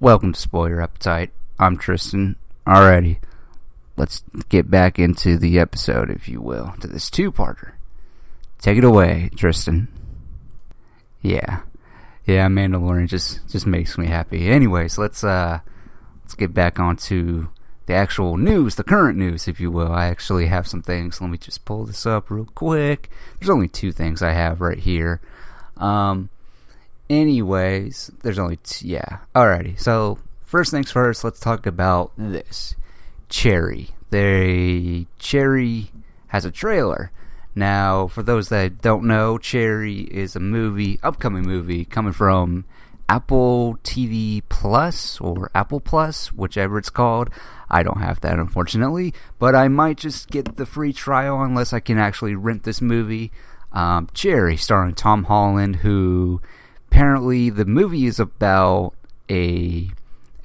Welcome to Spoil Your Appetite. I'm Tristan. Alrighty, let's get back into the episode, if you will, to this two-parter. Take it away, Tristan. Yeah, Mandalorian just makes me happy. Anyways, let's get back onto the actual news, the current news, if you will. I actually have some things. Let me just pull this up real quick. There's only two things I have right here. Anyways, there's only alrighty, so first things first, let's talk about this. Cherry. Cherry has a trailer. Now, for those that don't know, Cherry is a upcoming movie, coming from Apple TV Plus, or Apple Plus, whichever it's called. I don't have that, unfortunately, but I might just get the free trial unless I can actually rent this movie. Cherry, starring Tom Holland, who... Apparently, the movie is about a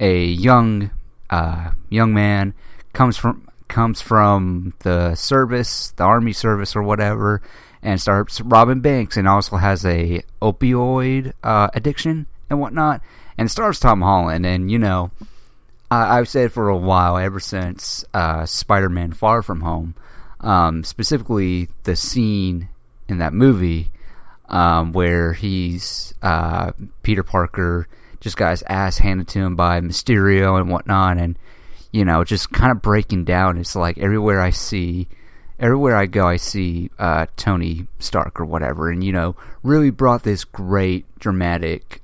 young man comes from the service, the army service or whatever, and starts robbing banks, and also has a opioid addiction and whatnot. And it stars Tom Holland, and I've said for a while, ever since Spider-Man: Far From Home, specifically the scene in that movie. Where he's Peter Parker just got his ass handed to him by Mysterio and whatnot, and just kind of breaking down. It's like everywhere I go, I see Tony Stark or whatever, and really brought this great dramatic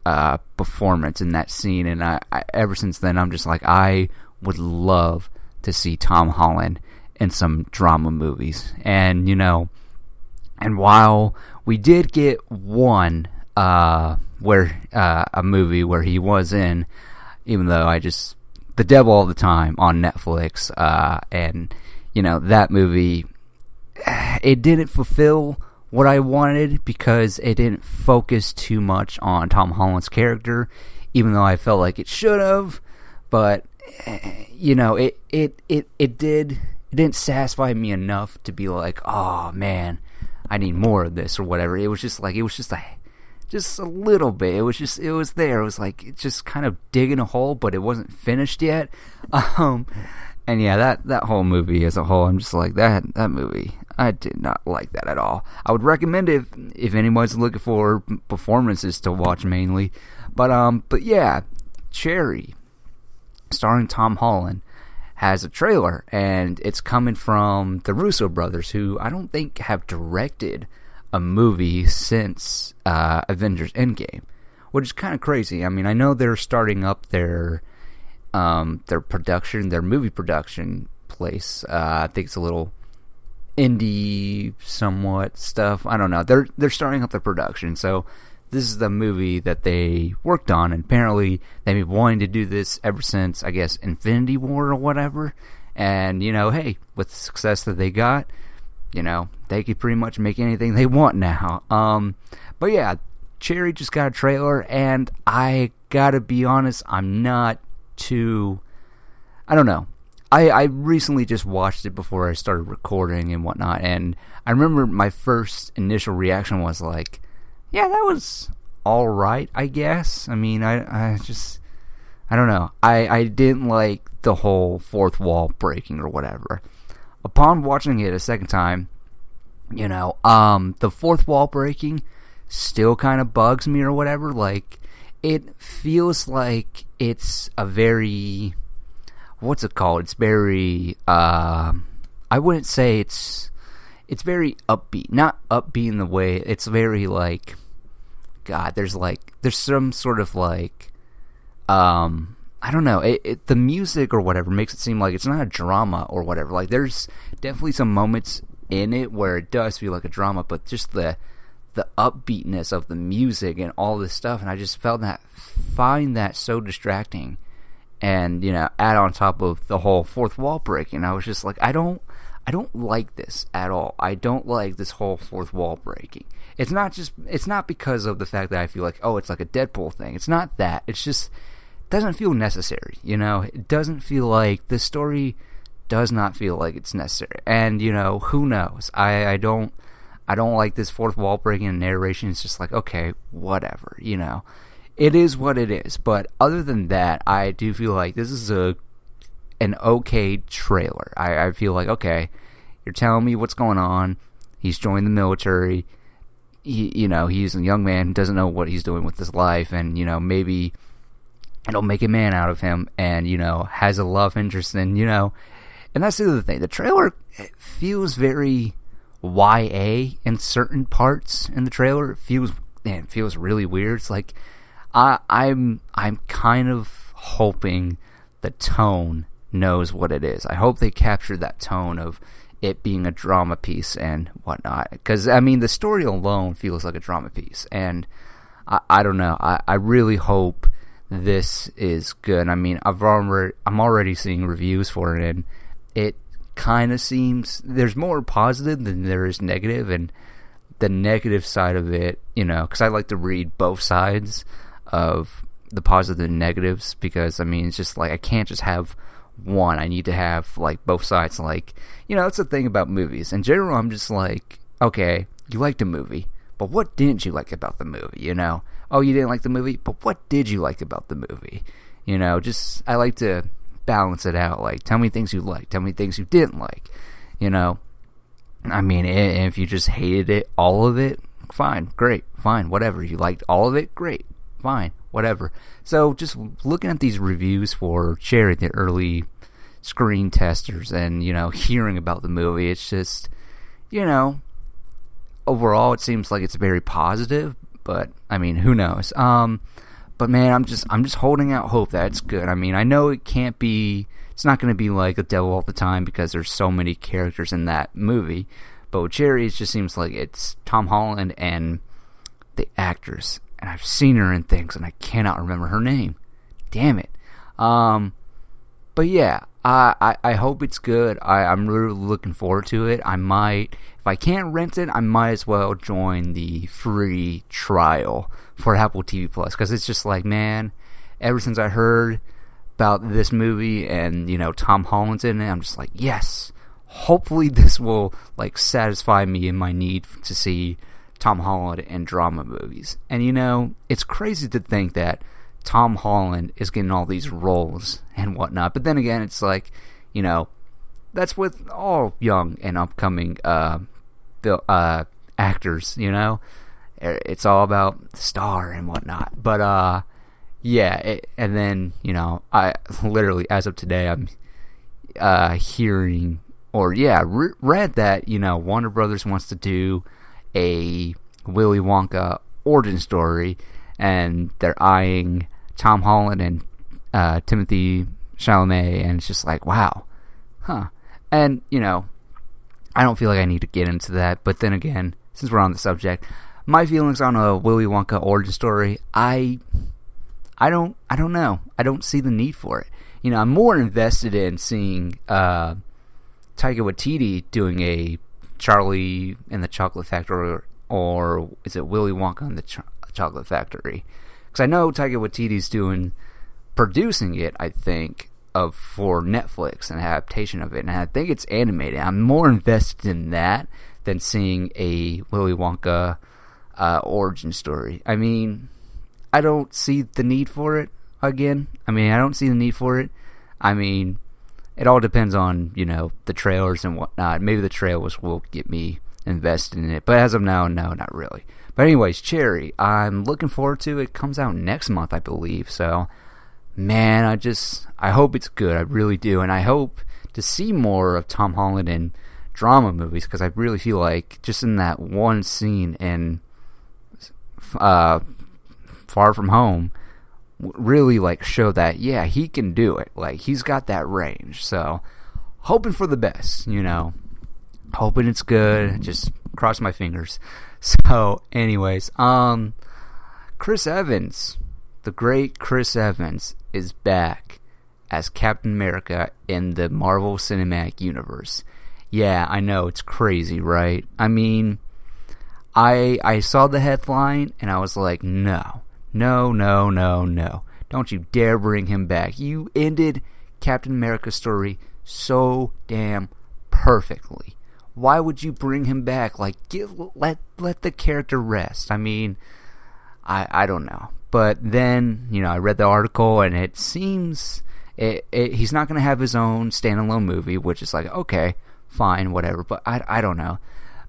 performance in that scene. And I ever since then, I'm just like, I would love to see Tom Holland in some drama movies, and and while we did get one a movie where he was in, even though The Devil All the Time on Netflix, and that movie, it didn't fulfill what I wanted because it didn't focus too much on Tom Holland's character, even though I felt like it should have. But it didn't satisfy me enough to be like, oh man, I need more of this or whatever. It was just a little bit. It was there. It was like it's just kind of digging a hole, but it wasn't finished yet. And yeah, that whole movie as a whole, I'm just like, that movie, I did not like that at all. I would recommend it if anyone's looking for performances to watch mainly. But yeah, Cherry, starring Tom Holland, has a trailer, and it's coming from the Russo brothers, who I don't think have directed a movie since Avengers Endgame, which is kind of crazy. I mean, I know they're starting up their movie production place. I think it's a little indie somewhat stuff. I don't know. They're starting up their production, so this is the movie that they worked on, and apparently they've been wanting to do this ever since, I guess, Infinity War or whatever. And, hey, with the success that they got, they could pretty much make anything they want now. But yeah, Cherry just got a trailer, and I gotta be honest, I'm not too... I don't know. I recently just watched it before I started recording and whatnot, and I remember my first initial reaction was like, yeah, that was alright, I guess. I mean, I don't know. I didn't like the whole fourth wall breaking or whatever. Upon watching it a second time, the fourth wall breaking still kind of bugs me or whatever. Like, it feels like it's a very... What's it called? It's very... I wouldn't say it's very upbeat. Not upbeat in the way... It's very, like... God, there's some sort of, like... I don't know. The music or whatever makes it seem like it's not a drama or whatever. Like, there's definitely some moments in it where it does feel like a drama, but just the upbeatness of the music and all this stuff, and I just find that so distracting. And, add on top of the whole fourth wall breaking, I was just like, I don't like this at all. I don't like this whole fourth wall breaking. It's not because of the fact that I feel like, oh, it's like a Deadpool thing. It's not that. It's just, it doesn't feel necessary, It doesn't feel like, the story does not feel like it's necessary. And, who knows? I don't like this fourth wall breaking and narration. It's just like, okay, whatever, it is what it is. But other than that, I do feel like this is an okay trailer. I feel like, okay, you're telling me what's going on. He's joined the military. He's a young man who doesn't know what he's doing with his life, and maybe it'll make a man out of him, and has a love interest, and and that's the other thing. The trailer feels very YA in certain parts. In the trailer, it feels really weird. It's like I'm kind of hoping the tone knows what it is. I hope they captured that tone of it being a drama piece and whatnot, because the story alone feels like a drama piece, and I don't know. I really hope this is good. I'm already seeing reviews for it, and it kind of seems there's more positive than there is negative, and the negative side of it, because I like to read both sides of the positive and negatives, because it's just like I can't just have one. I need to have like both sides. Like, that's the thing about movies in general. I'm just like, okay, you liked a movie, but what didn't you like about the movie? Oh, you didn't like the movie, but what did you like about the movie? Just I like to balance it out. Like, tell me things you liked, tell me things you didn't like. If you just hated it, all of it, fine, great, fine, whatever. You liked all of it, great, fine, whatever. So just looking at these reviews for Cherry, the early screen testers, and hearing about the movie, it's just overall it seems like it's very positive, but who knows. But man, I'm just holding out hope that it's good. I know it's not going to be like The Devil All the Time, because there's so many characters in that movie, but with Cherry, it just seems like it's Tom Holland and the actress, and I've seen her in things, and I cannot remember her name. Damn it. But yeah, I hope it's good. I'm really looking forward to it. I might, if I can't rent it, I might as well join the free trial for Apple TV Plus, because it's just like, man, ever since I heard about this movie and Tom Holland's in it, I'm just like, yes, hopefully this will like satisfy me in my need to see Tom Holland in drama movies. And it's crazy to think that Tom Holland is getting all these roles and whatnot, but then again, it's like, that's with all young and upcoming actors. It's all about the star and whatnot. But yeah, and then I literally, as of today, I'm hearing read that Warner Brothers wants to do a Willy Wonka origin story, and they're eyeing Tom Holland and Timothy Chalamet, and it's just like, wow, huh. And I don't feel like I need to get into that, but then again, since we're on the subject, my feelings on a Willy Wonka origin story, I don't know. I don't see the need for it. I'm more invested in seeing Taika Waititi doing a Charlie and the Chocolate Factory, or is it Willy Wonka and the Chocolate Factory? Because I know Taika Waititi's producing it, I think, for Netflix, an adaptation of it, and I think it's animated. I'm more invested in that than seeing a Willy Wonka origin story. I don't see the need for it. Again, I don't see the need for it. It all depends on, the trailers and whatnot. Maybe the trailers will get me invested in it, but as of now, no, not really. But anyways, Cherry, I'm looking forward to it. It comes out next month, I believe. So, man, I hope it's good. I really do, and I hope to see more of Tom Holland in drama movies, because I really feel like just in that one scene in Far From Home, really like show that, yeah, he can do it. Like, he's got that range. So, hoping for the best, hoping it's good. Just cross my fingers. So, anyways, Chris Evans, the great Chris Evans, is back as Captain America in the Marvel Cinematic Universe. Yeah, I know, it's crazy, right? I saw the headline and I was like, no. Don't you dare bring him back. You ended Captain America's story so damn perfectly. Why would you bring him back? Like, let the character rest. I don't know. But then, I read the article, and it seems he's not going to have his own standalone movie, which is like, okay, fine, whatever. But I don't know.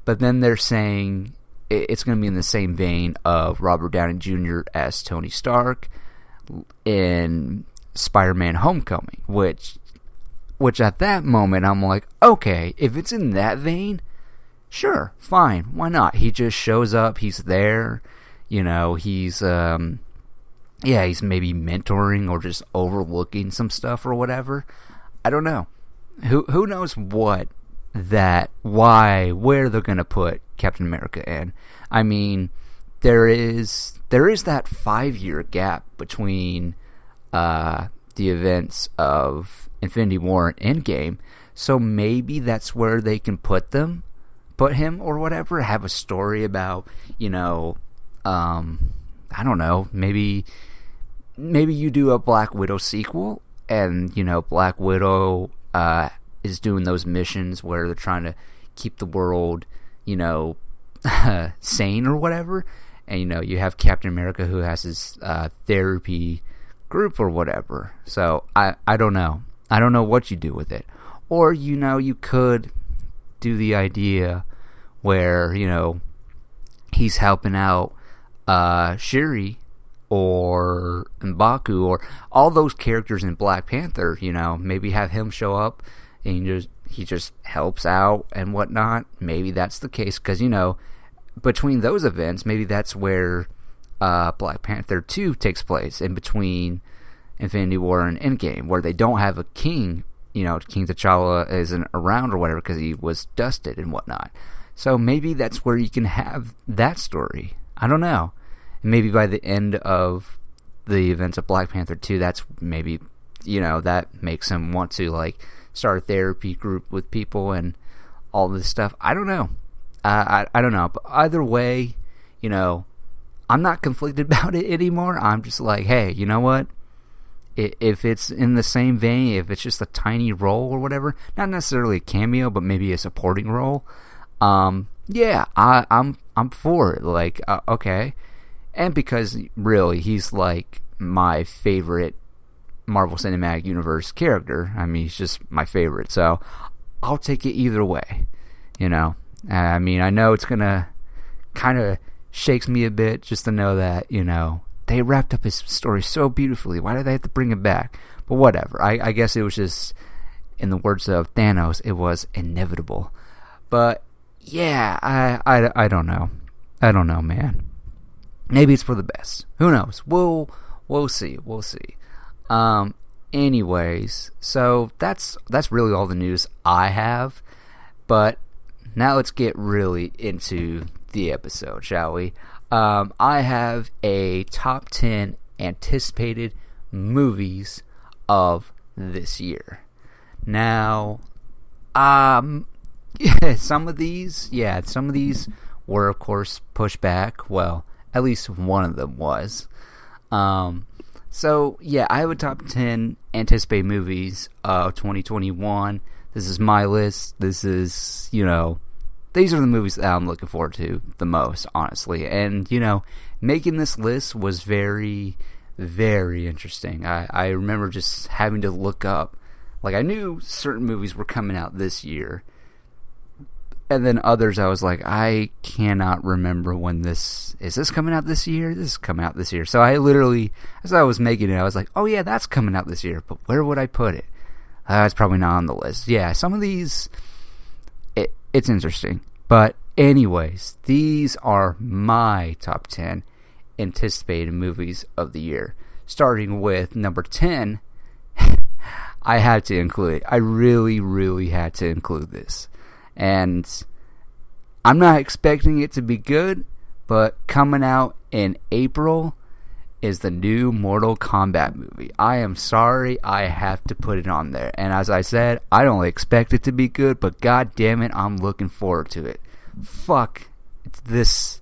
But then they're saying it's going to be in the same vein of Robert Downey Jr. as Tony Stark in Spider-Man Homecoming, which at that moment I'm like, okay, if it's in that vein, sure, fine, why not? He just shows up, he's there, he's he's maybe mentoring or just overlooking some stuff or whatever. I don't know. Who knows where they're gonna put Captain America in. I mean, there is that 5-year gap between the events of Infinity War and Endgame, so maybe that's where they can put him or whatever. Have a story about, I don't know, maybe you do a Black Widow sequel, and Black Widow is doing those missions where they're trying to keep the world, sane or whatever, and you have Captain America who has his therapy group or whatever. So I don't know what you do with it. Or you could do the idea where he's helping out Shuri or M'Baku or all those characters in Black Panther. Maybe have him show up and he just helps out and whatnot. Maybe that's the case, because between those events, maybe that's where Black Panther 2 takes place, in between Infinity War and Endgame, where they don't have a king. King T'Challa isn't around or whatever because he was dusted and whatnot. So maybe that's where you can have that story. I don't know. And maybe by the end of the events of Black Panther 2, that's maybe, that makes him want to start a therapy group with people and all this stuff. I don't know. I don't know. But either way, I'm not conflicted about it anymore. I'm just like, hey, you know what? If it's in the same vein, if it's just a tiny role or whatever, not necessarily a cameo, but maybe a supporting role, I'm for it. Okay. And because really, he's my favorite Marvel Cinematic Universe character. I mean, he's just my favorite. So I'll take it either way. I mean, I know it's gonna kind of shakes me a bit just to know that they wrapped up his story so beautifully. Why did they have to bring it back? But whatever. I guess it was just, in the words of Thanos, it was inevitable. But yeah, I don't know. I don't know, man. Maybe it's for the best. Who knows? We'll see. We'll see. Anyways, so that's really all the news I have. But now let's get really into the episode, shall we? I have a top 10 anticipated movies of this year. Now, some of these were, of course, pushed back. Well, at least one of them was. So, yeah, I have a top 10 anticipated movies of 2021. This is my list. This is, these are the movies that I'm looking forward to the most, honestly. And, making this list was very, very interesting. I remember just having to look up. I knew certain movies were coming out this year. And then others, I was like, I cannot remember when is this coming out this year? This is coming out this year. So I literally, as I was making it, I was like, oh yeah, that's coming out this year. But where would I put it? It's probably not on the list. Yeah, some of these, it's interesting. But anyways, these are my top 10 anticipated movies of the year. Starting with number 10, I had to include it. I really, really had to include this. And I'm not expecting it to be good, but coming out in April is the new Mortal Kombat movie. I am sorry, I have to put it on there. And as I said, I don't expect it to be good, but god damn it, I'm looking forward to it. Fuck this.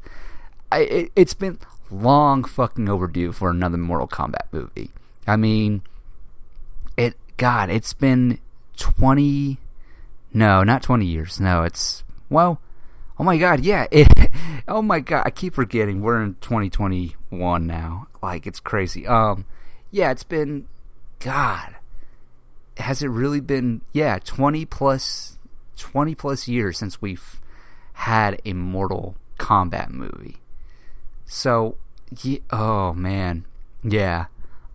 It's been long fucking overdue for another Mortal Kombat movie. I mean, it's been 20... No, not 20 years. No, it's, Oh my god, yeah. Oh my god, I keep forgetting we're in 2021 now. Like, it's crazy. Yeah, it's been, God, has it really been? Yeah, 20 plus years since we've had a Mortal Kombat movie. So, yeah, oh man, yeah.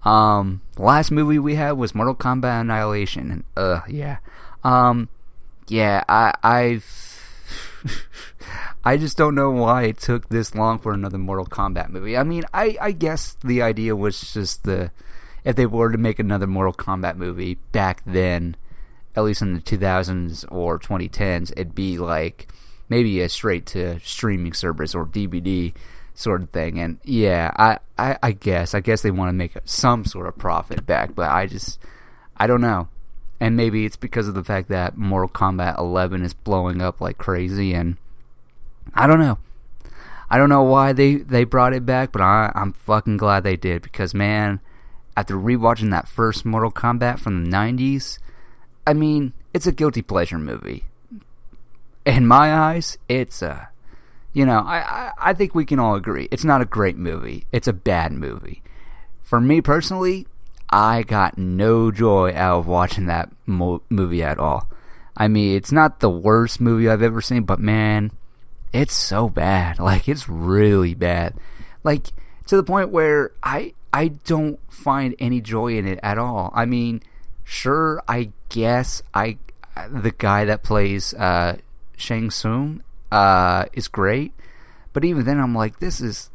The last movie we had was Mortal Kombat Annihilation, and yeah. Yeah, I've I just don't know why it took this long for another Mortal Kombat movie. I mean, I guess the idea was just if they were to make another Mortal Kombat movie back then, at least in the 2000s or 2010s, it'd be like maybe a straight to streaming service or DVD sort of thing. And yeah, I guess they want to make some sort of profit back, but I don't know. And maybe it's because of the fact that Mortal Kombat 11 is blowing up like crazy, and I don't know. I don't know why they brought it back, but I'm fucking glad they did, because, man, after rewatching that first Mortal Kombat from the 90s, I mean, it's a guilty pleasure movie. In my eyes, it's I think we can all agree, it's not a great movie. It's a bad movie. For me personally, I got no joy out of watching that movie at all. I mean, it's not the worst movie I've ever seen, but man, it's so bad. Like, it's really bad. Like, to the point where I don't find any joy in it at all. I mean, sure, I guess the guy that plays Shang Tsung is great, but even then I'm like, this is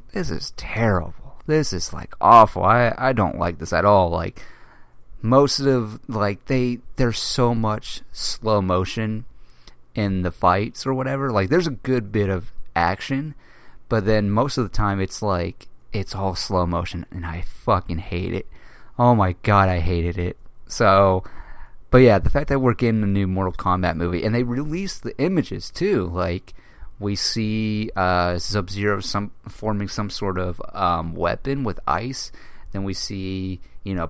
terrible. This is like awful. I don't like this at all. Like, most of, like, there's so much slow motion in the fights or whatever. Like, there's a good bit of action, but then most of the time it's like it's all slow motion, and I fucking hate it. Oh my god, I hated it. So, but yeah, the fact that we're getting a new Mortal Kombat movie, and they released the images too, like, we see Sub-Zero forming some sort of weapon with ice. Then we see,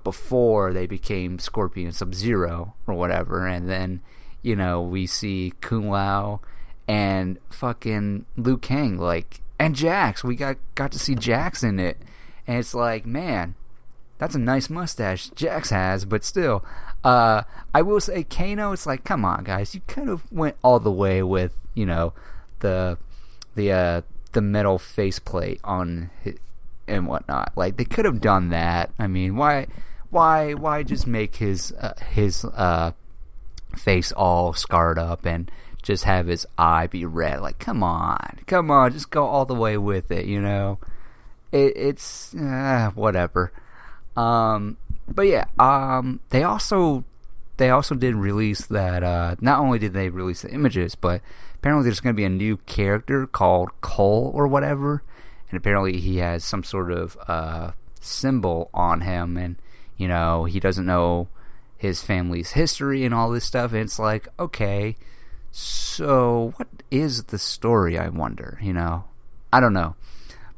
before they became Scorpion Sub-Zero or whatever. And then, we see Kung Lao and fucking Liu Kang, like, and Jax. We got to see Jax in it. And it's like, man, that's a nice mustache Jax has, but still. I will say, Kano, it's like, come on, guys. You could have went all the way with, the metal faceplate on his, and whatnot. Like, they could have done that. I mean, why just make his face all scarred up and just have his eye be red? Like, come on, just go all the way with it. It's whatever. But yeah, they also did release that. Not only did they release the images, but apparently there's going to be a new character called Cole or whatever, and apparently he has some sort of symbol on him, and he doesn't know his family's history and all this stuff. And it's like, okay, so what is the story, I wonder? I don't know,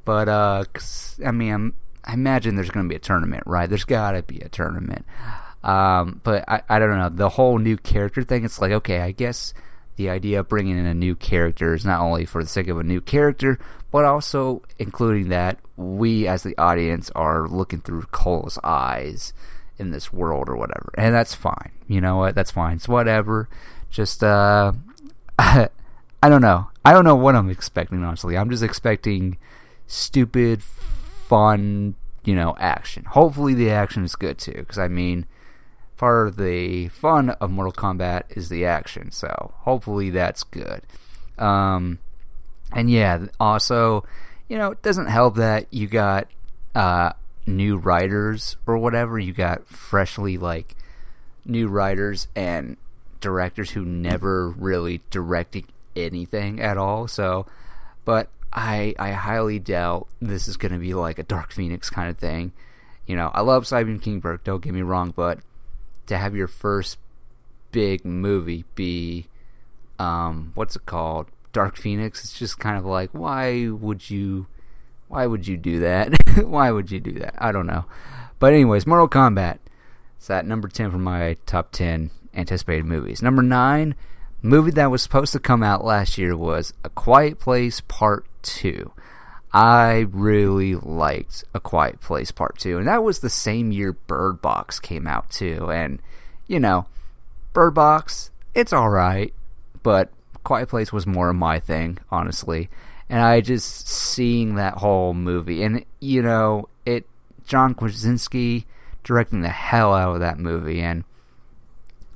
but 'cause, I mean, I imagine there's going to be a tournament, right? There's got to be a tournament. But I don't know, the whole new character thing, it's like, okay, I guess the idea of bringing in a new character is not only for the sake of a new character, but also including that we as the audience are looking through Cole's eyes in this world or whatever. And that's fine. You know what? That's fine. It's whatever. Just, I don't know. I don't know what I'm expecting, honestly. I'm just expecting stupid, fun, action. Hopefully the action is good too, because I mean, part of the fun of Mortal Kombat is the action, so hopefully that's good. And yeah, also, it doesn't help that you got new writers or whatever. You got freshly, like, new writers and directors who never really directed anything at all. So, but I highly doubt this is going to be like a Dark Phoenix kind of thing. I love Simon Kinberg, don't get me wrong, but to have your first big movie be, what's it called? Dark Phoenix. It's just kind of like, why would you do that? Why would you do that? I don't know. But anyways, Mortal Kombat. It's at number 10 for my top 10 anticipated movies. Number 9, movie that was supposed to come out last year was A Quiet Place Part 2. I really liked A Quiet Place Part 2, and that was the same year Bird Box came out too. And, you know, Bird Box, it's alright, but Quiet Place was more of my thing, honestly. And I just seeing that whole movie, and, you know, John Krasinski directing the hell out of that movie, and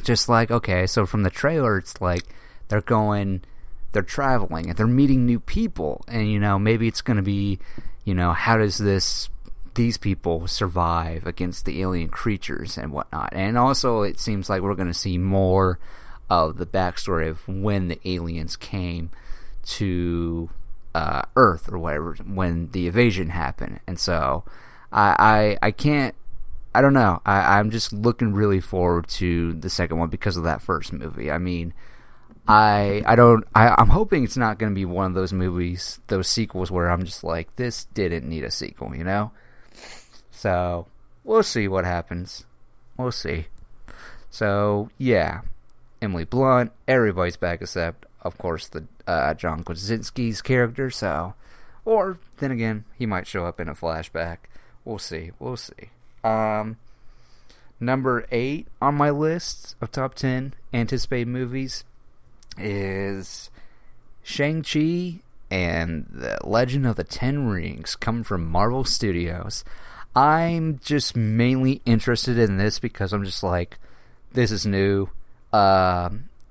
just like, okay, so from the trailer, it's like they're traveling and they're meeting new people, and, you know, maybe it's going to be, you know, how does these people survive against the alien creatures and whatnot. And also it seems like we're going to see more of the backstory of when the aliens came to Earth or whatever, when the invasion happened. And so I don't know. I'm just looking really forward to the second one because of that first movie. I mean, I'm hoping it's not going to be one of those movies, those sequels where I'm just like, this didn't need a sequel, you know? So, we'll see what happens. We'll see. So, yeah. Emily Blunt, everybody's back except, of course, the John Krasinski's character, so... Or, then again, he might show up in a flashback. We'll see. Number 8 on my list of top 10 anticipated movies is Shang-Chi and the Legend of the Ten Rings, coming from Marvel Studios. I'm just mainly interested in this because I'm just like, this is new.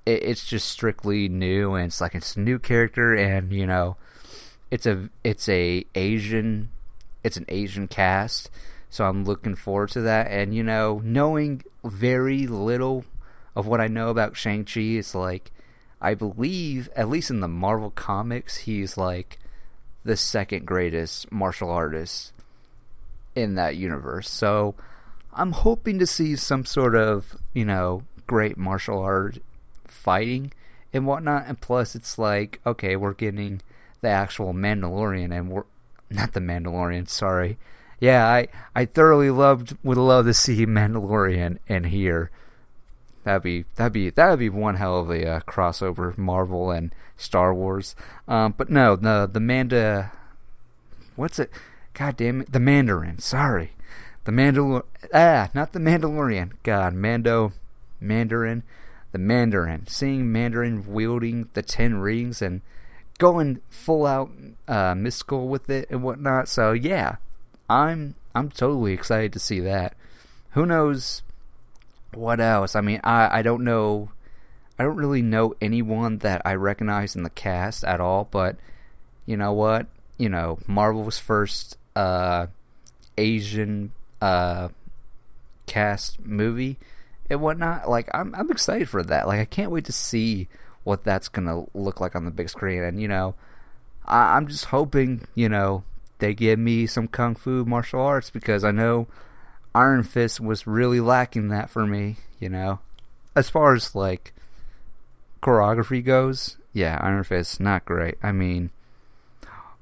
It's just strictly new, and it's a new character, and, you know, it's an Asian cast, so I'm looking forward to that. And, you know, knowing very little of what I know about Shang-Chi, it's like, I believe, at least in the Marvel comics, he's like the second greatest martial artist in that universe. So I'm hoping to see some sort of, you know, great martial art fighting and whatnot. And plus, it's like, okay, we're getting the actual Mandalorian, and we're not the Mandalorian, sorry. Yeah, I thoroughly would love to see Mandalorian in here. That'd be one hell of a crossover, Marvel and Star Wars. But no, the what's it? God damn it, the Mandarin. Sorry, not the Mandalorian. God, Mandarin, the Mandarin. Seeing Mandarin wielding the 10 rings and going full out mystical with it and whatnot. So yeah, I'm totally excited to see that. Who knows what else? I mean, I don't know. I don't really know anyone that I recognize in the cast at all, but you know what? You know, Marvel's first Asian cast movie and whatnot. Like, I'm excited for that. Like, I can't wait to see what that's gonna look like on the big screen. And, you know, I'm just hoping, you know, they give me some kung fu martial arts, because I know Iron Fist was really lacking that for me, you know. As far as, like, choreography goes, yeah, Iron Fist, not great. I mean,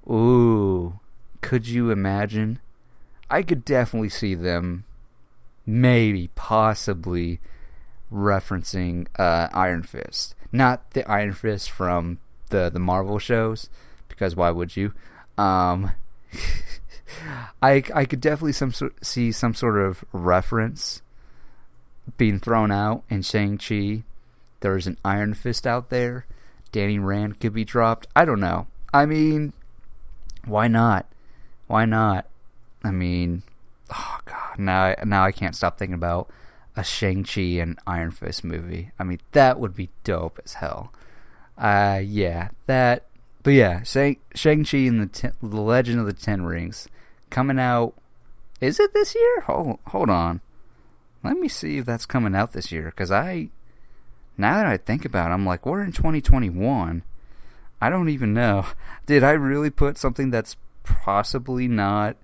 ooh, could you imagine? I could definitely see them maybe, possibly referencing Iron Fist. Not the Iron Fist from the Marvel shows, because why would you? I could definitely see some sort of reference being thrown out in Shang-Chi. There's an Iron Fist out there. Danny Rand could be dropped. I don't know. I mean, why not? Why not? I mean, oh god, now I can't stop thinking about a Shang-Chi and Iron Fist movie. I mean, that would be dope as hell. Yeah, that. But yeah, Shang-Chi and the Legend of the Ten Rings coming out. Is it this year? Hold on. Let me see if that's coming out this year. Because now that I think about it, I'm like, we're in 2021. I don't even know. Did I really put something that's possibly not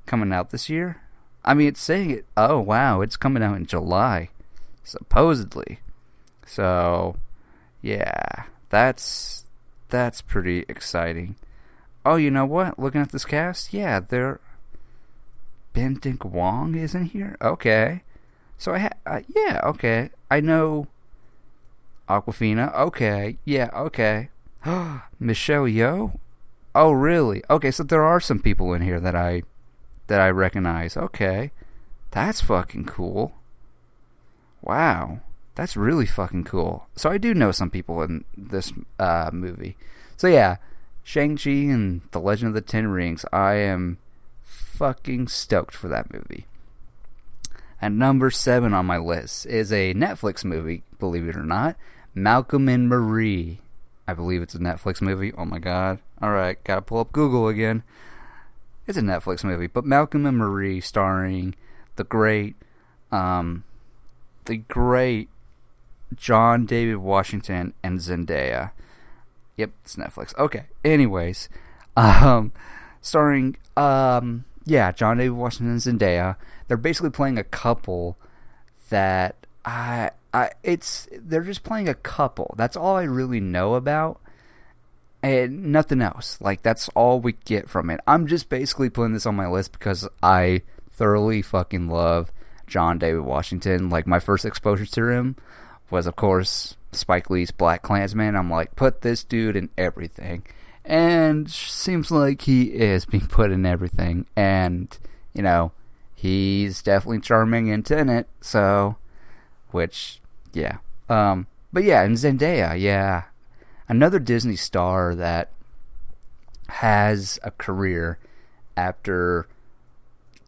coming out this year? I mean, it's saying it. Oh, wow. It's coming out in July, supposedly. So, yeah. That's pretty exciting. Oh, you know what? Looking at this cast, yeah, Benedict Wong isn't here? Okay. So yeah, okay. I know Aquafina. Okay. Yeah, okay. Michelle Yeoh? Oh, really? Okay, so there are some people in here that I recognize. Okay. That's fucking cool. Wow. That's really fucking cool. So I do know some people in this movie. So yeah, Shang-Chi and The Legend of the Ten Rings. I am fucking stoked for that movie. And number 7 on my list is a Netflix movie, believe it or not. Malcolm and Marie. I believe it's a Netflix movie. Oh my god. Alright, gotta pull up Google again. It's a Netflix movie. But Malcolm and Marie starring the great John David Washington and Zendaya. Yep, it's Netflix. Okay. Anyways, starring John David Washington and Zendaya. They're basically playing a couple that they're just playing a couple. That's all I really know about. And nothing else. Like, that's all we get from it. I'm just basically putting this on my list because I thoroughly fucking love John David Washington. Like, my first exposure to him was, of course, Spike Lee's Black Klansman. I'm like, put this dude in everything. And seems like he is being put in everything. And, you know, he's definitely charming in Tenet. So, which, yeah. But yeah, and Zendaya, yeah. Another Disney star that has a career after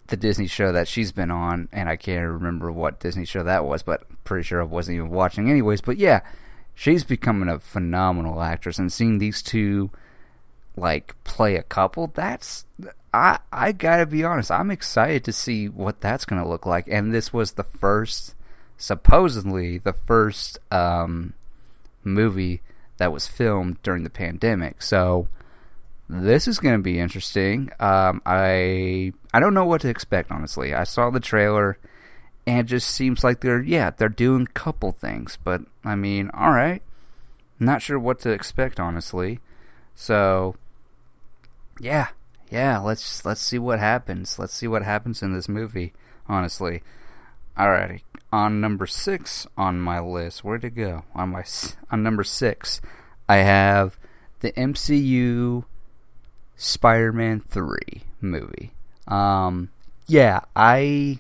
the Disney show that she's been on, and I can't remember what Disney show that was, but I'm pretty sure I wasn't even watching anyways. But yeah, she's becoming a phenomenal actress, and seeing these two like play a couple, that's I gotta be honest, I'm excited to see what that's gonna look like. And this was supposedly the first movie that was filmed during the pandemic, so this is going to be interesting. I don't know what to expect, honestly. I saw the trailer, and it just seems like they're doing a couple things, but I mean, all right, not sure what to expect, honestly. So yeah, let's see what happens. Let's see what happens in this movie, honestly. Alrighty, on number 6 on my list, where'd it go? On number 6, I have the MCU Spider-Man 3 movie. Yeah, I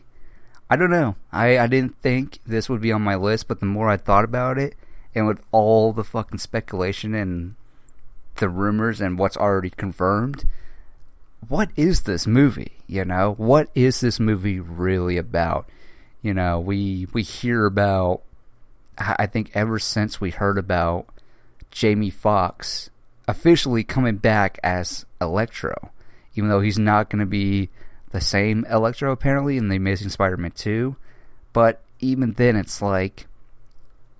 don't know. I didn't think this would be on my list, but the more I thought about it, and with all the fucking speculation and the rumors and what's already confirmed, what is this movie? You know, what is this movie really about? You know, we hear about, I think ever since we heard about Jamie Foxx officially coming back as Electro, even though he's not going to be the same Electro apparently in the Amazing Spider-Man 2, but even then it's like,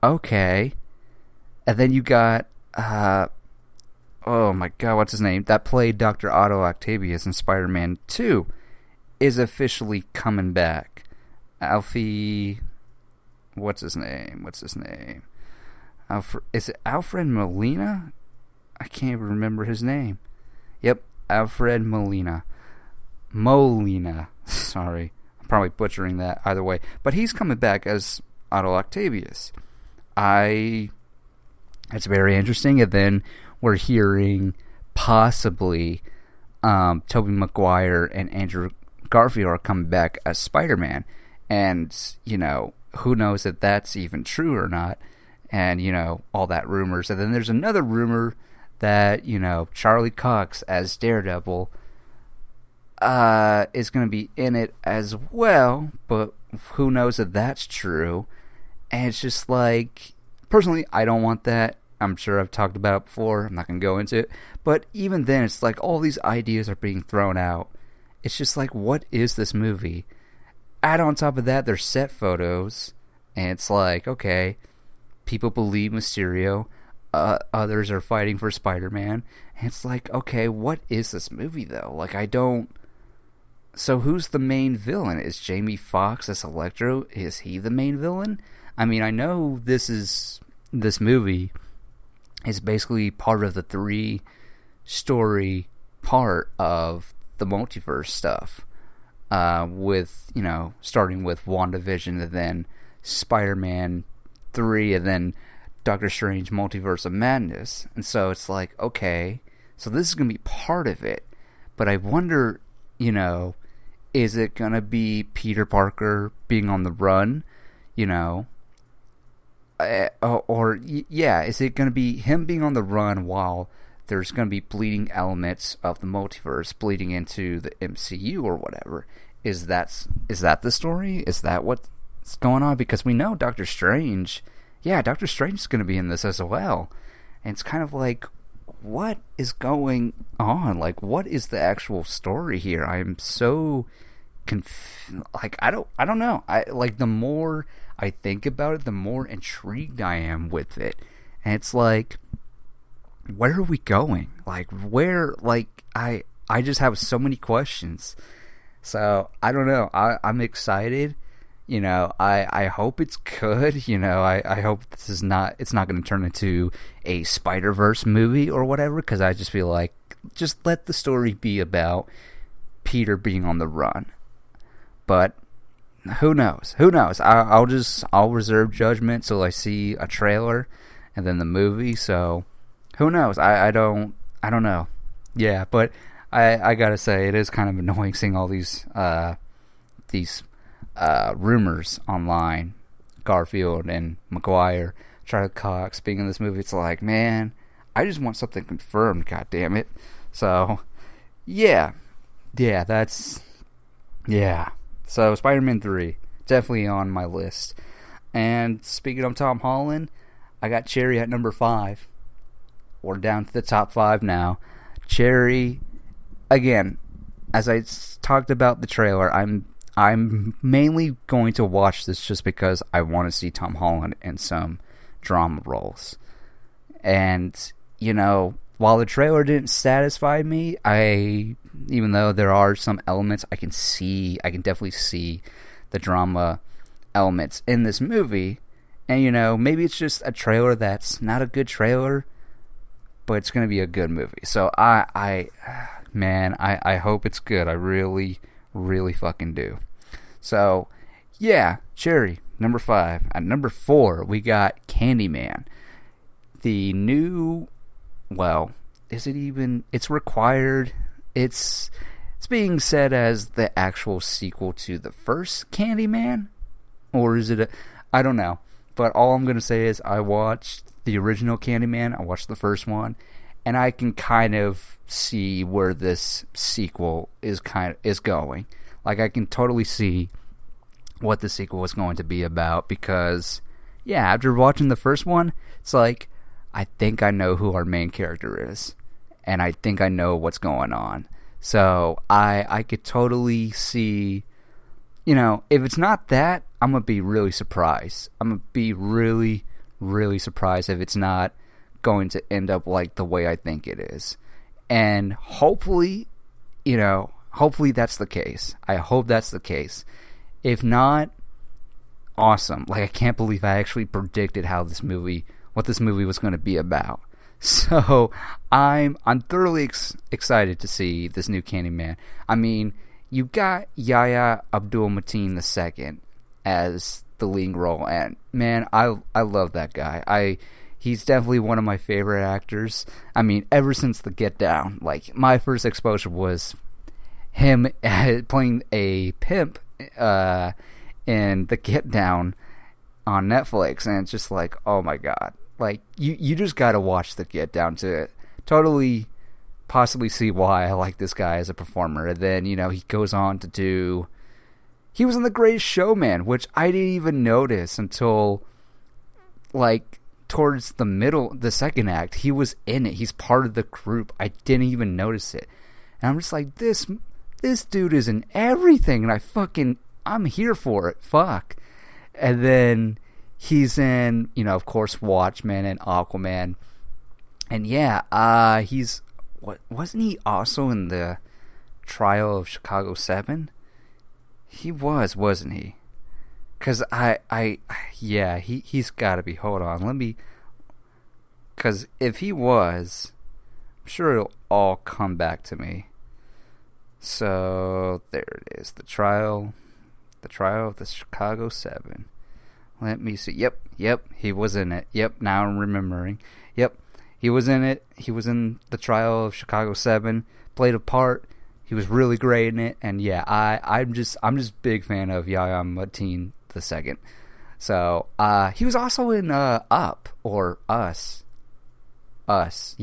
okay. And then you got oh my god, what's his name, that played Dr. Otto Octavius in Spider-Man 2 is officially coming back. Alfie, what's his name? Is it Alfred Molina? I can't remember his name. Yep, Alfred Molina. Sorry, I'm probably butchering that either way. But he's coming back as Otto Octavius. It's very interesting. And then we're hearing possibly Tobey Maguire and Andrew Garfield are coming back as Spider-Man. And, you know, who knows if that's even true or not. And, you know, all that rumors. And then there's another rumor that, you know, Charlie Cox as Daredevil is going to be in it as well. But who knows if that's true. And it's just like, personally, I don't want that. I'm sure I've talked about it before. I'm not going to go into it. But even then, it's like all these ideas are being thrown out. It's just like, what is this movie? Add on top of that, there's set photos, and it's like, okay, people believe Mysterio, others are fighting for Spider-Man, and it's like, okay, what is this movie, though? Like, so who's the main villain? Is Jamie Foxx as Electro, is he the main villain? I mean, I know this movie is basically part of the 3-story part of the multiverse stuff. With, you know, starting with WandaVision and then Spider-Man 3 and then Doctor Strange Multiverse of Madness. And so it's like, okay, so this is going to be part of it. But I wonder, is it going to be Peter Parker being on the run, is it going to be him being on the run while there's going to be bleeding elements of the multiverse bleeding into the MCU or whatever? Is that the story? Is that what's going on? Because we know Doctor Strange is going to be in this as well. And it's kind of like, what is going on? Like, what is the actual story here? I am so I don't know. The more I think about it, the more intrigued I am with it. And it's like, where are we going? I just have so many questions. So I don't know. I'm excited. I hope it's good. I hope it's not going to turn into a Spider-Verse movie or whatever, because I just feel like, just let the story be about Peter being on the run. But who knows? I'll reserve judgment till I see a trailer and then the movie. So who knows? I don't know. Yeah, but I gotta say, it is kind of annoying seeing all these rumors online. Garfield and Maguire, Charlie Cox being in this movie. It's like, man, I just want something confirmed. God damn it. So yeah. So Spider-Man 3, definitely on my list. And speaking of Tom Holland, I got Cherry at number 5. We're down to the top 5 now. Cherry, again, as I talked about the trailer, I'm mainly going to watch this just because I want to see Tom Holland in some drama roles. And, while the trailer didn't satisfy me, even though there are some elements I can definitely see the drama elements in this movie. And, maybe it's just a trailer that's not a good trailer, but it's going to be a good movie. So I hope it's good. I really, really fucking do. So, yeah, Cherry, number 5. At number 4, we got Candyman. The new, is it even, it's required, it's being said as the actual sequel to the first Candyman? Or is it I don't know. But all I'm going to say is I watched the original Candyman, I watched the first one, and I can kind of see where this sequel is going. Like, I can totally see what the sequel is going to be about, because, yeah, after watching the first one, it's like, I think I know who our main character is, and I think I know what's going on. So, I could totally see, if it's not that, I'm going to be really surprised. I'm going to be really, really surprised if it's not going to end up like the way I think it is. And hopefully, hopefully that's the case. I hope that's the case. If not, awesome. Like, I can't believe I actually predicted what this movie was going to be about. So, I'm thoroughly excited to see this new Candyman. I mean, you got Yahya Abdul-Mateen II as the lead role, and man, I love that guy. He's definitely one of my favorite actors. I mean, ever since The Get Down, like, my first exposure was him playing a pimp in The Get Down on Netflix, and it's just like, oh my god. Like, you just gotta watch The Get Down to totally possibly see why I like this guy as a performer. And then, he goes on to do... He was in The Greatest Showman, which I didn't even notice until, like, towards the second act. He was in it. He's part of the group. I didn't even notice it. And I'm just like, this dude is in everything, and I'm here for it. Fuck. And then he's in, of course, Watchmen and Aquaman. And yeah, wasn't he also in the Trial of Chicago 7? He was, wasn't he? Because he's got to be. Hold on, because if he was, I'm sure it'll all come back to me. So there it is, the trial of the Chicago 7. Let me see. Yep, he was in it. Yep, now I'm remembering. Yep, he was in it. He was in the trial of Chicago 7, played a part. He was really great in it, and yeah, I'm just big fan of Yahya Mateen II. So he was also in Up or Us, Us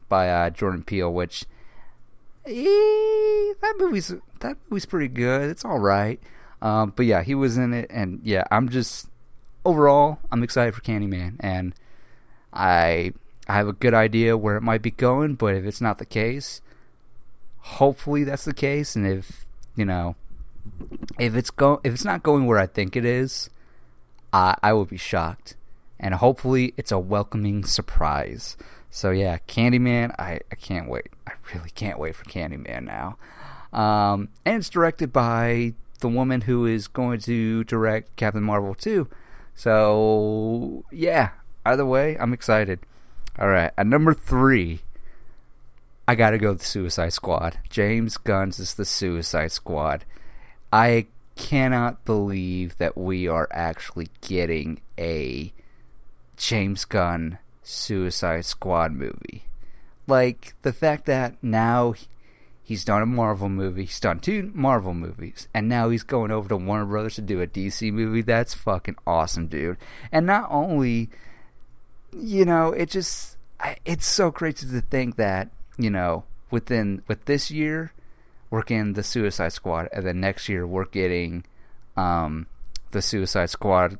by Jordan Peele, which that movie's pretty good. It's all right, but yeah, he was in it, and yeah, I'm excited for Candyman, and I have a good idea where it might be going, but if it's not the case, hopefully that's the case, and if it's not going where I think it is, I will be shocked, and hopefully it's a welcoming surprise. So yeah, Candyman, I can't wait. I really can't wait for Candyman now. And it's directed by the woman who is going to direct Captain Marvel 2. So yeah, either way, I'm excited. Alright, at number 3, I gotta go with the Suicide Squad. James Gunn's is the Suicide Squad. I cannot believe that we are actually getting a James Gunn Suicide Squad movie. Like, the fact that now he's done a Marvel movie, he's done 2 Marvel movies, and now he's going over to Warner Brothers to do a DC movie, that's fucking awesome, dude. And not only, it's so crazy to think that, with this year, we're getting the Suicide Squad, and then next year we're getting the Suicide Squad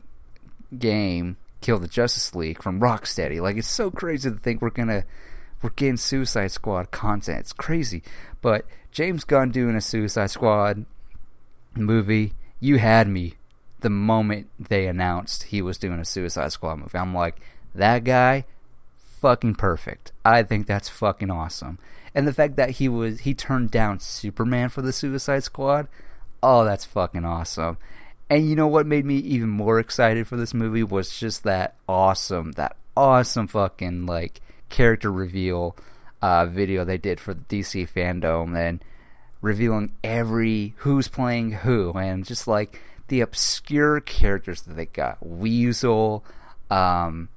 game, Kill the Justice League, from Rocksteady. Like, it's so crazy to think we're getting Suicide Squad content. It's crazy. But James Gunn doing a Suicide Squad movie, you had me the moment they announced he was doing a Suicide Squad movie. I'm like, that guy, fucking perfect. I think that's fucking awesome. And the fact that he turned down Superman for the Suicide Squad, oh, that's fucking awesome. And you know what made me even more excited for this movie was just that awesome fucking, like, character reveal video they did for the DC fandom, and revealing who's playing who, and just, like, the obscure characters that they got. Weasel, the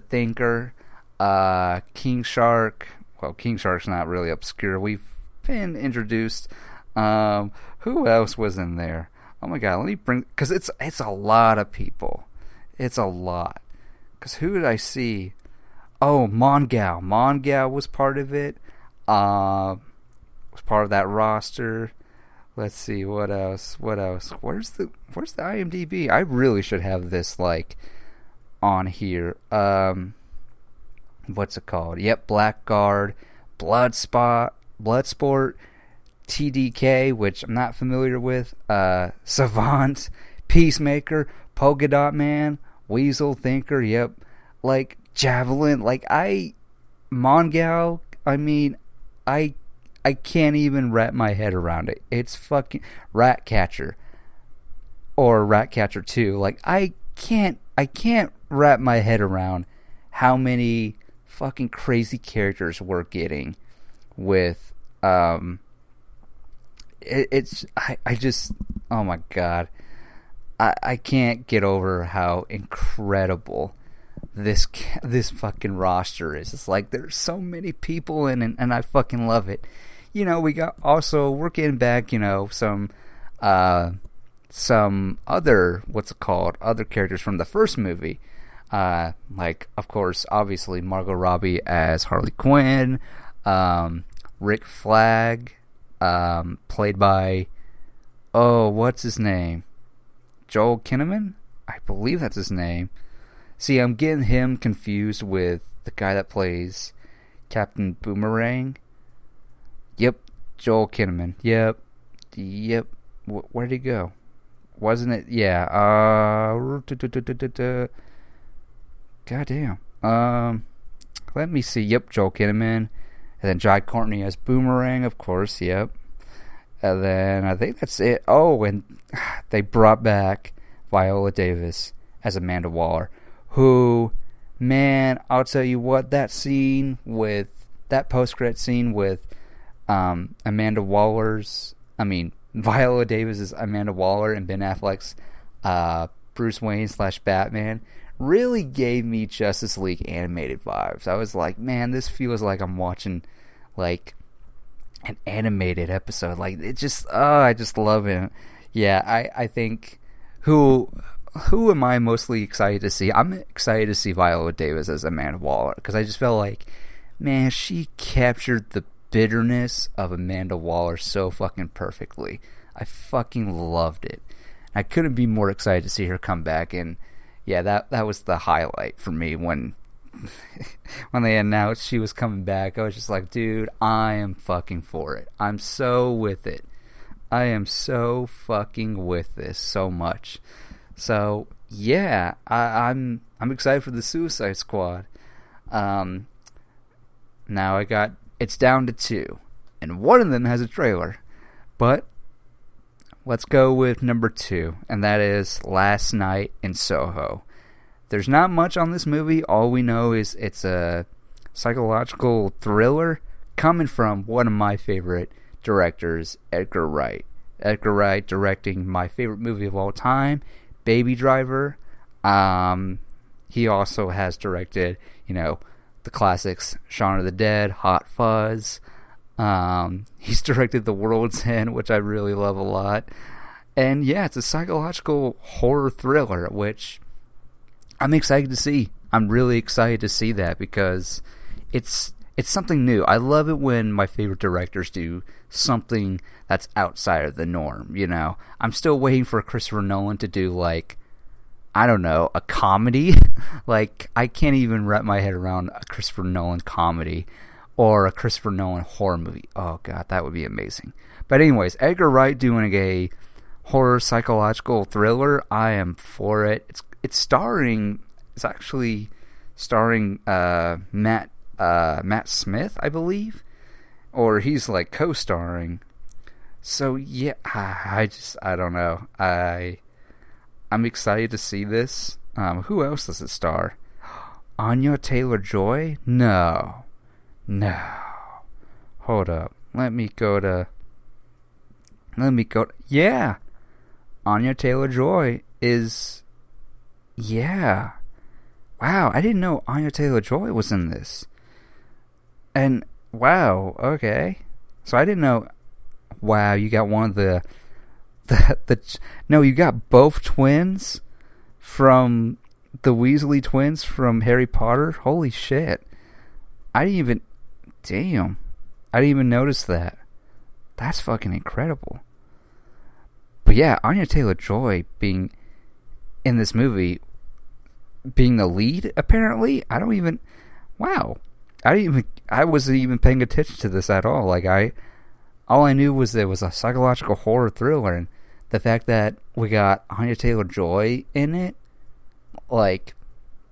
Thinker, King Shark. Well, King Shark's not really obscure. We've been introduced. Who else was in there? Oh my god, let me bring, because it's a lot of people. It's a lot. Because who did I see? Oh, Mongal. Mongal was part of it. Was part of that roster. Let's see, what else? Where's the IMDb? I really should have this, like, on here. What's it called? Yep, Blackguard, Bloodsport, TDK, which I'm not familiar with, Savant, Peacemaker, Polka Dot Man, Weasel, Thinker, yep, like, Javelin, like, Mongal, I mean, I can't even wrap my head around it. It's fucking Ratcatcher, or Ratcatcher 2, like, I can't wrap my head around how many fucking crazy characters we're getting with, it's oh my god, I can't get over how incredible this fucking roster is. It's like there's so many people in it, and I fucking love it. We're getting back, some other, other characters from the first movie. Like, of course, obviously Margot Robbie as Harley Quinn, Rick Flag, played by, what's his name? Joel Kinnaman? I believe that's his name. See, I'm getting him confused with the guy that plays Captain Boomerang. Yep, Joel Kinnaman. Yep. Where'd he go? Wasn't it? Yeah. Goddamn. Let me see. Yep, Joel Kinnaman. And then Jai Courtney as Boomerang, of course. Yep. And then I think that's it. Oh, and they brought back Viola Davis as Amanda Waller, who, man, I'll tell you what, that post-credit scene with Amanda Waller's, Viola Davis's Amanda Waller and Ben Affleck's Bruce Wayne / Batman really gave me Justice League animated vibes. I was like, man, this feels like I'm watching like an animated episode. Like, it just, I just love it. Yeah, I think who am I mostly excited to see? I'm excited to see Viola Davis as Amanda Waller, because I just felt like, man, she captured the bitterness of Amanda Waller so fucking perfectly. I fucking loved it. I couldn't be more excited to see her come back, and yeah, that was the highlight for me when when they announced she was coming back. I was just like, dude, I am fucking for it. I'm so with it. I am so fucking with this so much. So yeah, I'm excited for the Suicide Squad. Now it's down to 2, and one of them has a trailer, but let's go with number 2, and that is Last Night in Soho. There's not much on this movie. All we know is it's a psychological thriller coming from one of my favorite directors, Edgar Wright. Edgar Wright directing my favorite movie of all time, Baby Driver. He also has directed, the classics, Shaun of the Dead, Hot Fuzz. He's directed The World's End, which I really love a lot. And yeah, it's a psychological horror thriller, which I'm excited to see. I'm really excited to see that, because it's something new. I love it when my favorite directors do something that's outside of the norm, I'm still waiting for Christopher Nolan to do, like, I don't know, a comedy. Like, I can't even wrap my head around a Christopher Nolan comedy or a Christopher Nolan horror movie. Oh, God, that would be amazing. But anyways, Edgar Wright doing a horror psychological thriller, I am for it. It's actually starring Matt Smith, I believe, or he's like co-starring. So yeah, I don't know. I'm excited to see this. Who else does it star? Anya Taylor-Joy? No. Hold up. Let me go to. Yeah. Anya Taylor-Joy is. Yeah. Wow, I didn't know Anya Taylor-Joy was in this. And, wow, okay. So I didn't know. Wow, you got one of the no, you got both twins from the Weasley twins from Harry Potter. Holy shit. I didn't even notice that. That's fucking incredible. But yeah, Anya Taylor-Joy being in this movie, being the lead, apparently. I wasn't even paying attention to this at all. Like, all I knew was there was a psychological horror thriller, and the fact that we got Anya Taylor-Joy in it, like,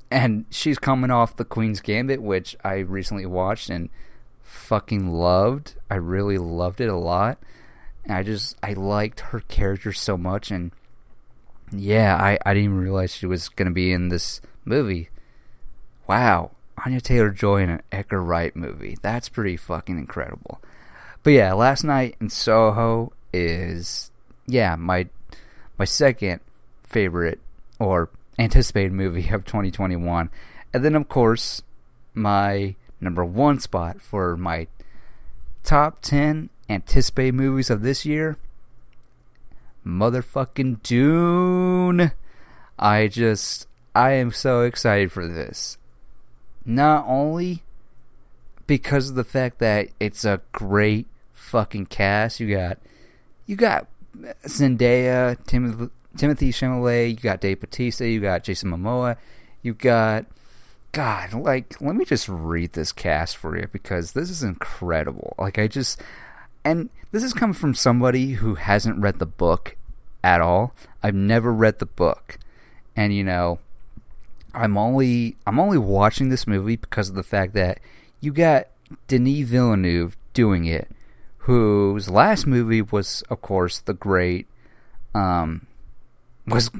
and she's coming off The Queen's Gambit, which I recently watched and fucking loved. I really loved it a lot. And I liked her character so much, and yeah, I didn't even realize she was going to be in this movie. Wow, Anya Taylor-Joy in an Edgar Wright movie. That's pretty fucking incredible. But yeah, Last Night in Soho is, yeah, my second favorite or anticipated movie of 2021. And then, of course, my number 1 spot for my top 10 anticipated movies of this year, motherfucking Dune. I am so excited for this. Not only because of the fact that it's a great fucking cast. You got Zendaya, Timothy Chalamet, you got Dave Bautista, you got Jason Momoa, you got, God, like, let me just read this cast for you, because this is incredible. Like, and this is coming from somebody who hasn't read the book at all. I've never read the book, and I'm only watching this movie because of the fact that you got Denis Villeneuve doing it, whose last movie was, of course, the great was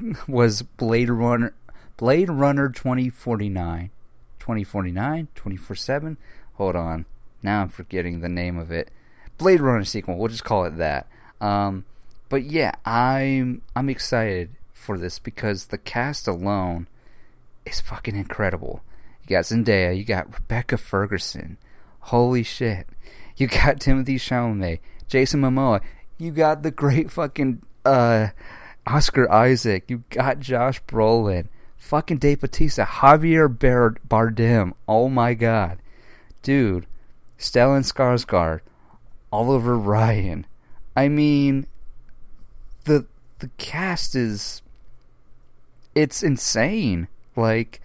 Blade Runner 2049. 2047? Hold on. Now I'm forgetting the name of it. Blade Runner sequel. We'll just call it that. but yeah, I'm excited for this because the cast alone is fucking incredible. You got Zendaya, you got Rebecca Ferguson. Holy shit. You got Timothy Chalamet, Jason Momoa. You got the great fucking Oscar Isaac. You got Josh Brolin. Fucking Dave Bautista. Javier Bardem. Oh my god. Dude. Stellan Skarsgård. Oliver Ryan. I mean, the cast is... It's insane. Like,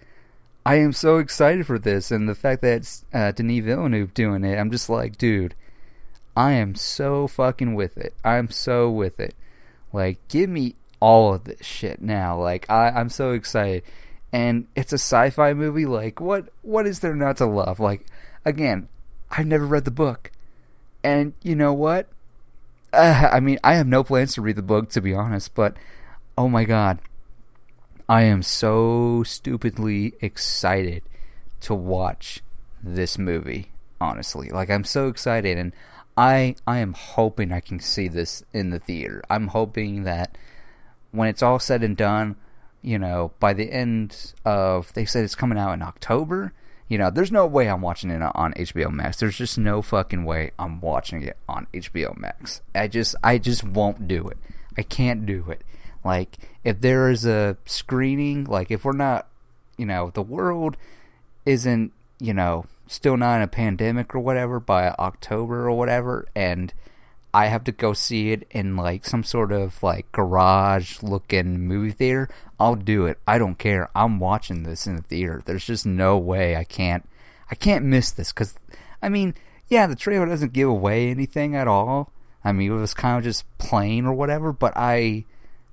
I am so excited for this, and the fact that it's Denis Villeneuve doing it, I'm just like, dude, I am so fucking with it. I'm so with it. Like, give me all of this shit now. Like, I'm so excited. And it's a sci-fi movie. Like, what is there not to love? Like, again, I've never read the book. And you know what? I mean, I have no plans to read the book, to be honest, but oh my god. I am so stupidly excited to watch this movie, honestly. Like, I'm so excited, and I am hoping I can see this in the theater. I'm hoping that when it's all said and done, you know, by the end of... They said it's coming out in October. You know, there's no way I'm watching it on HBO Max. There's just no fucking way I'm watching it on HBO Max. I just won't do it. I can't do it. Like, if there is a screening, like, if we're not, you know, the world isn't, you know, still not in a pandemic or whatever by October or whatever, and I have to go see it in, like, some sort of, like, garage-looking movie theater, I'll do it. I don't care. I'm watching this in the theater. There's just no way I can't miss this, because, I mean, yeah, the trailer doesn't give away anything at all. I mean, it was kind of just plain or whatever, but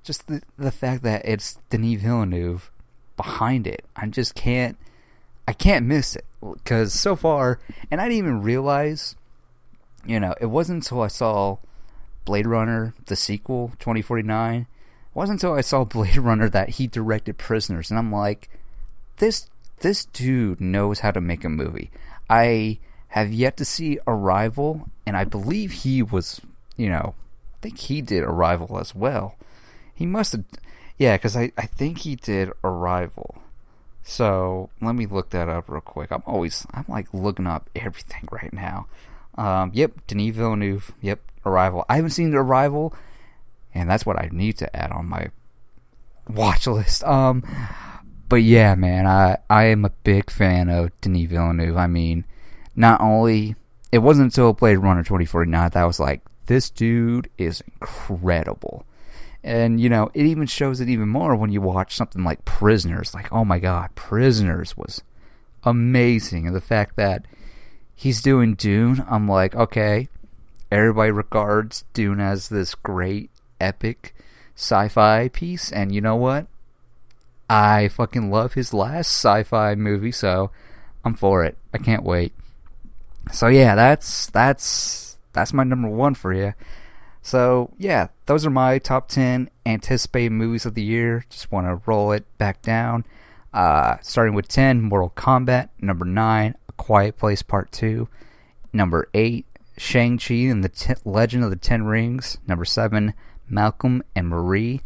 just the fact that it's Denis Villeneuve behind it, I can't miss it. Because so far, and I didn't even realize, you know, it wasn't until I saw Blade Runner, the sequel, 2049, it wasn't until I saw Blade Runner that he directed Prisoners, and I'm like, this dude knows how to make a movie. I have yet to see Arrival, and I believe he was, you know, I think he did Arrival as well. He must have... Yeah, because I think he did Arrival. So, let me look that up real quick. I'm like looking up everything right now. Yep, Denis Villeneuve. Yep, Arrival. I haven't seen Arrival, and that's what I need to add on my watch list. But yeah, man, I am a big fan of Denis Villeneuve. I mean, not only... It wasn't until Blade Runner 2049 that I was like, this dude is incredible. And, you know, it even shows it even more when you watch something like Prisoners. Like, oh my god, Prisoners was amazing. And the fact that he's doing Dune, I'm like, okay, everybody regards Dune as this great, epic sci-fi piece. And you know what? I fucking love his last sci-fi movie, so I'm for it. I can't wait. So yeah, that's my number one for you. So, yeah, those are my top 10 anticipated movies of the year. Just want to roll it back down. Starting with 10, Mortal Kombat. Number 9, A Quiet Place Part 2. Number 8, Shang-Chi and the Legend of the Ten Rings. Number 7, Malcolm and Marie.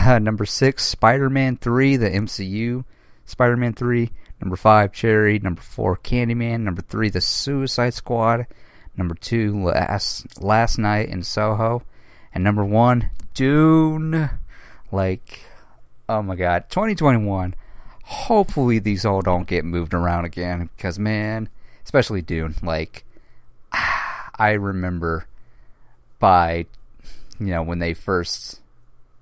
Number 6, Spider-Man 3, the MCU. Spider-Man 3. Number 5, Cherry. Number 4, Candyman. Number 3, The Suicide Squad. Number 2, Last Night in Soho. And number 1, Dune. Like, oh my god, 2021. Hopefully these all don't get moved around again. Because, man, especially Dune. Like, I remember by, you know, when they first,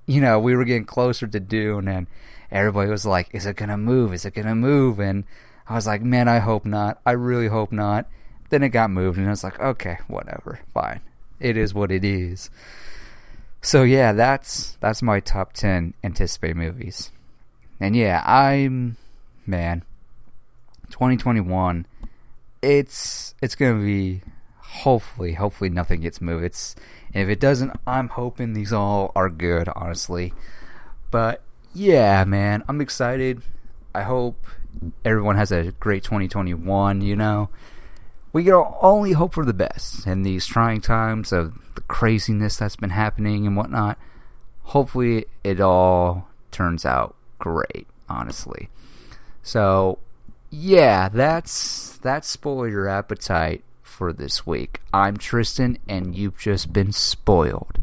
you know, we were getting closer to Dune. And everybody was like, is it going to move? Is it going to move? And I was like, man, I hope not. I really hope not. Then it got moved, and I was like, okay, whatever, fine. It is what it is. So yeah, that's my top 10 anticipated movies. And yeah, 2021, it's gonna be, hopefully nothing gets moved. And if it doesn't, I'm hoping these all are good, honestly. But yeah, man, I'm excited. I hope everyone has a great 2021, you know. we can only hope for the best in these trying times of the craziness that's been happening and whatnot. Hopefully it all turns out great, honestly. So, yeah, that's spoil your appetite for this week. I'm Tristan, and you've just been spoiled.